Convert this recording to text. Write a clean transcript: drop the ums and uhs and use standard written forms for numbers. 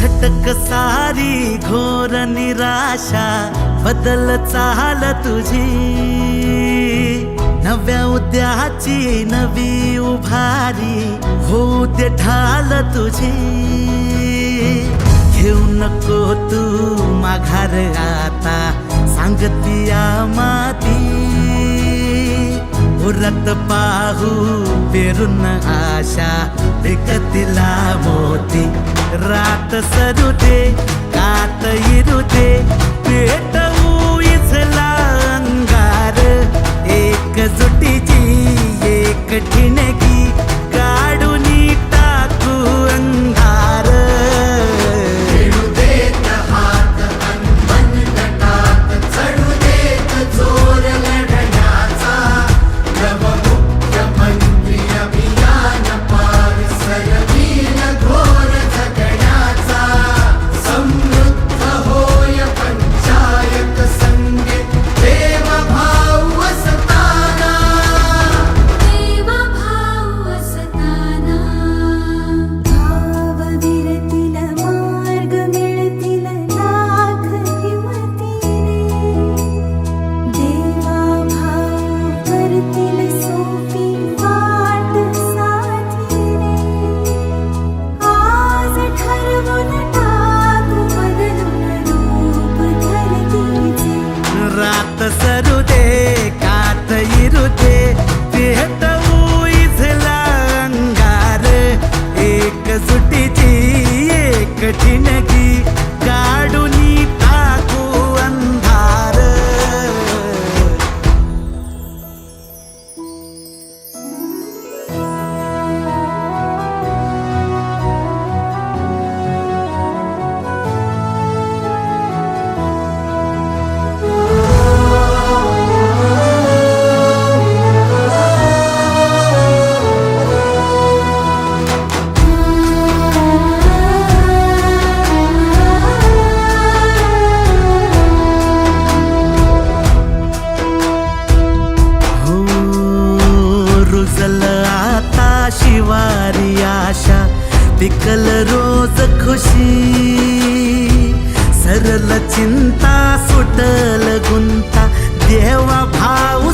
झटक सारी घोर निराशा बदल चाल तुझी, नव्या उद्याची नवी उभारी होऊ दे ढाल तुझी। घेऊ नको तू माघार आता सांगतिया माती, उरत पाहू पेरून आशा विकतिला मोती। रात सरू दे कात इरू दे पेटवू इथला अंगार, एकजुटीची एक ठिणगी काढून टाकू अंधार। खेळू देत हात मन तटात, चढू देत जोर लढण्याचा। नवमुख्यमंत्री अभियान पार सरवील घोर जगण्याचा। समृद्ध होय पंचायत संगीत देवभाव असताना, देवभाव असताना। भावविरतील मार्ग मिळतील लाख हिमतीने, देवाभाव करतील सोपी वाट साथीने। आज ठरवून टाकू बदलून रूप धरतीचे, रात सरू दे कात इरू दे पेटवू इथला अंगार, एकजुटीची एक ठिणगी काढून टाकू अंधार। हो रुजल आता शिवारी आशा, पिकल रोज खुशी। सरल चिंता सुटल गुंता देवा भाऊ